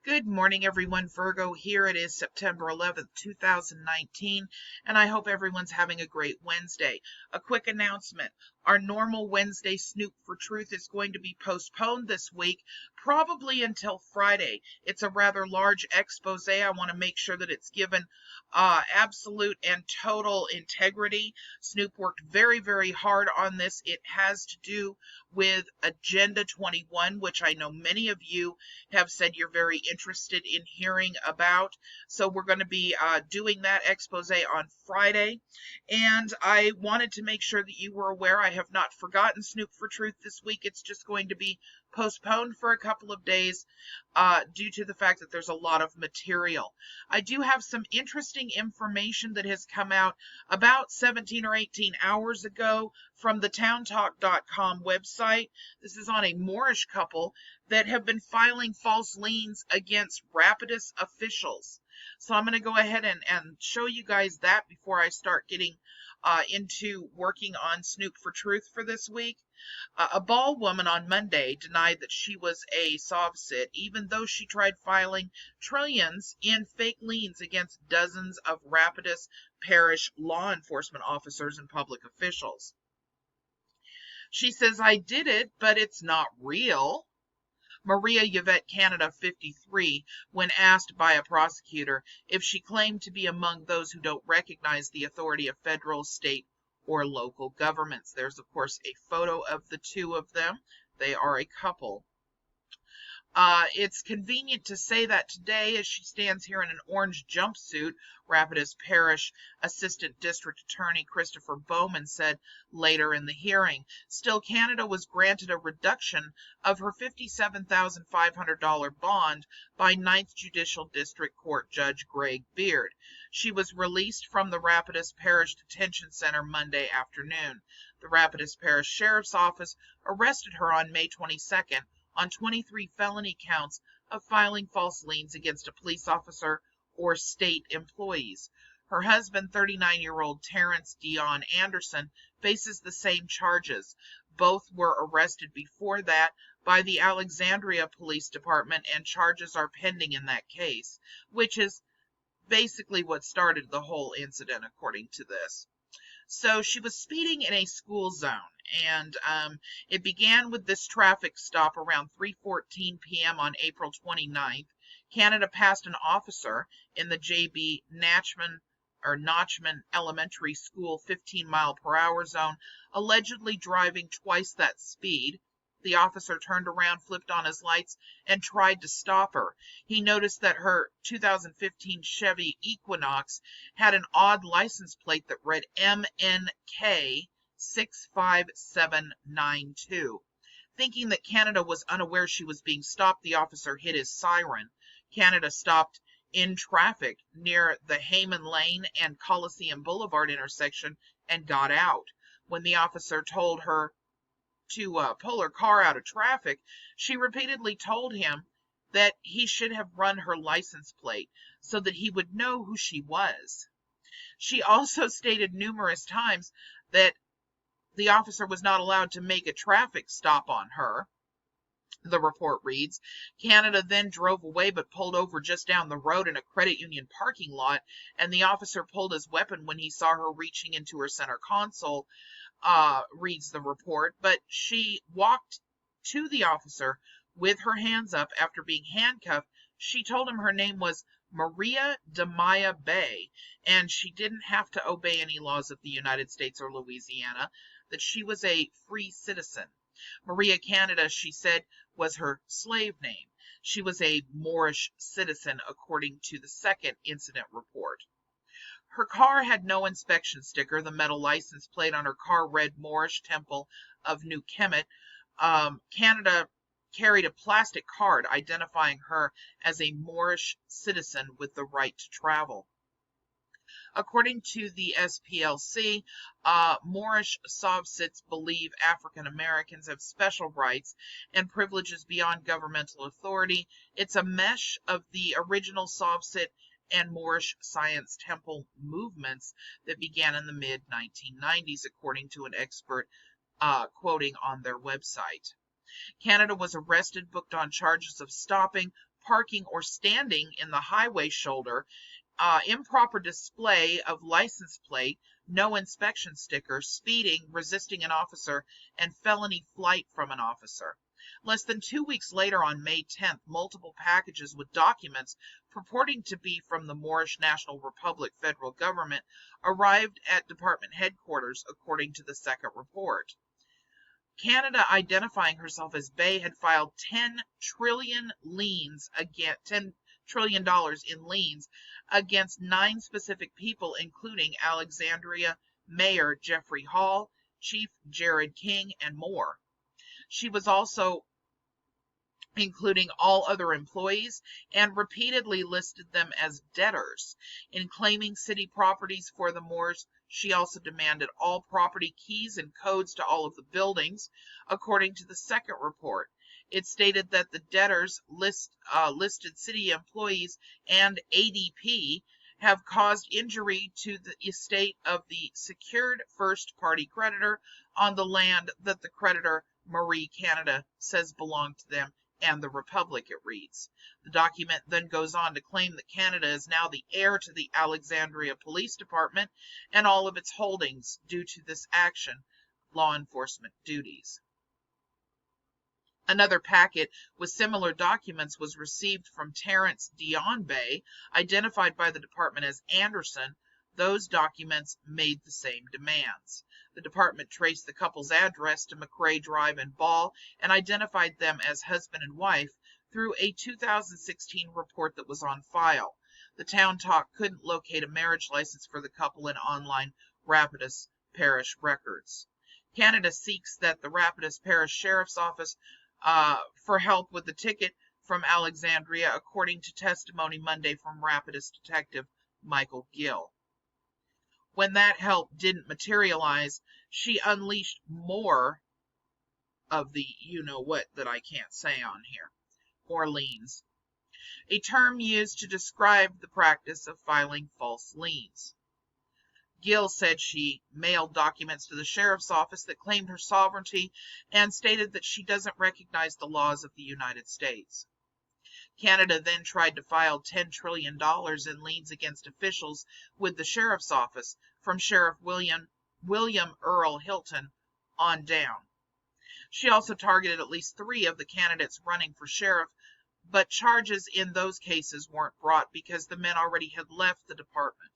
Good morning, everyone. Virgo here. It is September 11th, 2019, and I hope everyone's having a great Wednesday. A quick announcement. Our normal Wednesday Snoop for Truth is going to be postponed this week, probably until Friday. It's a rather large expose. I want to make sure that it's given absolute and total integrity. Snoop worked very, very hard on this. It has to do with Agenda 21, which I know many of you have said you're very interested in hearing about. So we're going to be doing that expose on Friday. And I wanted to make sure that you were aware I have not forgotten Snoop for Truth this week. It's just going to be postponed for a couple of days due to the fact that there's a lot of material. I do have some interesting information that has come out about 17 or 18 hours ago from the towntalk.com website. This is on a Moorish couple that have been filing false liens against Rapidus officials. So I'm going to go ahead and show you guys that before I start getting into working on Snoop for Truth for this week. A bald woman on Monday denied that she was a sovsit, even though she tried filing trillions in fake liens against dozens of Rapidus parish law enforcement officers and public officials. She says, "I did it, but it's not real." Maria Yvette Canada, 53, when asked by a prosecutor if she claimed to be among those who don't recognize the authority of federal, state, or local governments. There's, of course, a photo of the two of them. They are a couple. It's convenient to say that today as she stands here in an orange jumpsuit, Rapidus Parish Assistant District Attorney Christopher Bowman said later in the hearing. Still, Canada was granted a reduction of her $57,500 bond by 9th Judicial District Court Judge Greg Beard. She was released from the Rapidus Parish Detention Center Monday afternoon. The Rapidus Parish Sheriff's Office arrested her on May 22nd on 23 felony counts of filing false liens against a police officer or state employees. Her husband, 39-year-old Terrence Dion Anderson, faces the same charges. Both were arrested before that by the Alexandria Police Department, and charges are pending in that case, which is basically what started the whole incident, according to this. So she was speeding in a school zone, and it began with this traffic stop around 3:14 p.m. on April 29th. Canada passed an officer in the J.B. Notchman Elementary School 15-mile-per-hour zone, allegedly driving twice that speed. The officer turned around, flipped on his lights, and tried to stop her. He noticed that her 2015 Chevy Equinox had an odd license plate that read MNK 65792. Thinking that Canada was unaware she was being stopped, the officer hit his siren. Canada stopped in traffic near the Hayman Lane and Coliseum Boulevard intersection and got out. When the officer told her to pull her car out of traffic, she repeatedly told him that he should have run her license plate so that he would know who she was. She also stated numerous times that the officer was not allowed to make a traffic stop on her. The report reads, Canada then drove away but pulled over just down the road in a credit union parking lot, and the officer pulled his weapon when he saw her reaching into her center console, reads the report, but she walked to the officer with her hands up after being handcuffed. She told him her name was Maria Demaya Bay, and she didn't have to obey any laws of the United States or Louisiana, that she was a free citizen. Maria Canada, she said, was her slave name. She was a Moorish citizen, according to the second incident report. Her car had no inspection sticker. The metal license plate on her car read Moorish Temple of New Kemet. Canada carried a plastic card identifying her as a Moorish citizen with the right to travel. According to the SPLC, Moorish Sovsits believe African Americans have special rights and privileges beyond governmental authority. It's a mesh of the original Sovsit and Moorish Science Temple movements that began in the mid-1990s, according to an expert quoting on their website. Canada was arrested, booked on charges of stopping, parking, or standing in the highway shoulder, improper display of license plate, no inspection sticker, speeding, resisting an officer, and felony flight from an officer. Less than 2 weeks later, on May 10th, multiple packages with documents purporting to be from the Moorish National Republic federal government arrived at department headquarters, according to the second report. Canada, identifying herself as Bay, had filed $10 trillion in liens against 9 specific people, including Alexandria Mayor Jeffrey Hall, Chief Jared King, and more. She was also including all other employees, and repeatedly listed them as debtors. In claiming city properties for the Moors, she also demanded all property keys and codes to all of the buildings, according to the second report. It stated that the debtors listed city employees and ADP have caused injury to the estate of the secured first-party creditor on the land that the creditor, Marie Canada, says belonged to them and the Republic, it reads. The document then goes on to claim that Canada is now the heir to the Alexandria Police Department and all of its holdings due to this action, law enforcement duties. Another packet with similar documents was received from Terrence Dion Bay, identified by the department as Anderson. Those documents made the same demands. The department traced the couple's address to McRae Drive in Ball and identified them as husband and wife through a 2016 report that was on file. The Town Talk couldn't locate a marriage license for the couple in online Rapides Parish records. Canada seeks that the Rapides Parish Sheriff's Office for help with the ticket from Alexandria, according to testimony Monday from Rapides Detective Michael Gill. When that help didn't materialize, she unleashed more of the you-know-what that I can't say on here, or liens, a term used to describe the practice of filing false liens. Gill said she mailed documents to the sheriff's office that claimed her sovereignty and stated that she doesn't recognize the laws of the United States. Canada then tried to file $10 trillion in liens against officials with the sheriff's office, from Sheriff William Earl Hilton on down. She also targeted at least 3 of the candidates running for sheriff, but charges in those cases weren't brought because the men already had left the department.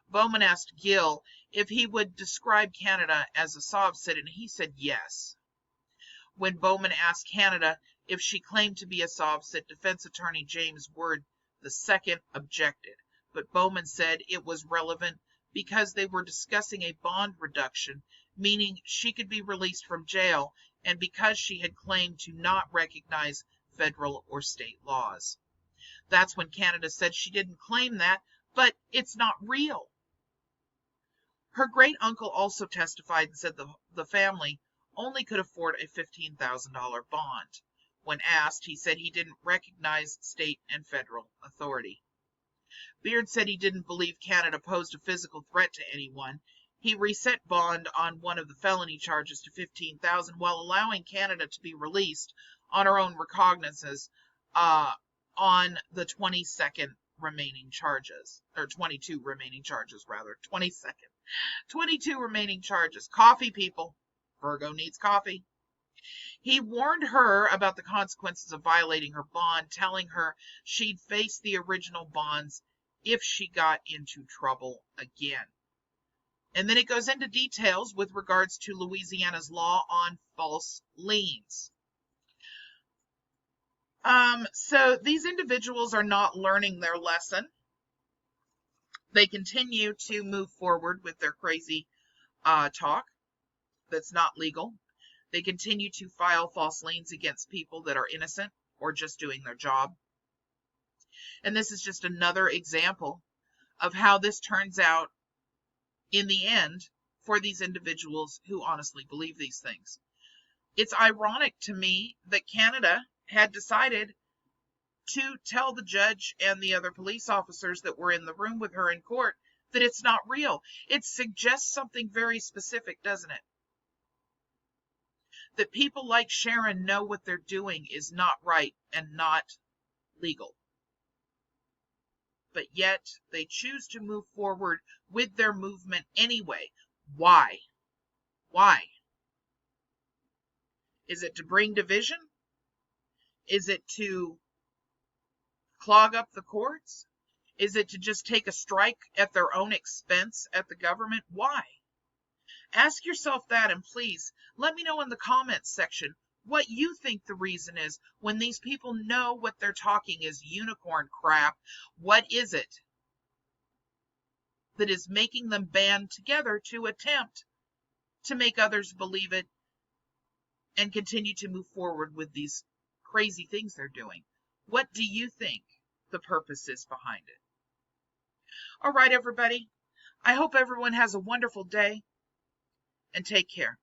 Bowman asked Gill if he would describe Canada as a sob-sit, and he said yes. When Bowman asked Canada if she claimed to be a sob-sit, defense attorney James Ward II objected, but Bowman said it was relevant because they were discussing a bond reduction, meaning she could be released from jail, and because she had claimed to not recognize federal or state laws. That's when Canada said she didn't claim that, but it's not real. Her great-uncle also testified and said the family only could afford a $15,000 bond. When asked, he said he didn't recognize state and federal authority. Beard said he didn't believe Canada posed a physical threat to anyone. He reset bond on one of the felony charges to $15,000 while allowing Canada to be released on her own recognizances on the 22nd remaining charges, or 22 remaining charges rather, 22 remaining charges. Coffee, people. Virgo needs coffee. He warned her about the consequences of violating her bond, telling her she'd face the original bonds if she got into trouble again. And then it goes into details with regards to Louisiana's law on false liens. So these individuals are not learning their lesson. They continue to move forward with their crazy talk that's not legal. They continue to file false liens against people that are innocent or just doing their job. And this is just another example of how this turns out in the end for these individuals who honestly believe these things. It's ironic to me that Canada had decided to tell the judge and the other police officers that were in the room with her in court that it's not real. It suggests something very specific, doesn't it? That people like Sharon know what they're doing is not right and not legal. But yet they choose to move forward with their movement anyway. Why? Why? Is it to bring division? Is it to clog up the courts? Is it to just take a strike at their own expense at the government? Why? Ask yourself that, and please let me know in the comments section what you think the reason is when these people know what they're talking is unicorn crap. What is it that is making them band together to attempt to make others believe it and continue to move forward with these crazy things they're doing? What do you think the purpose is behind it? All right, everybody. I hope everyone has a wonderful day, and take care.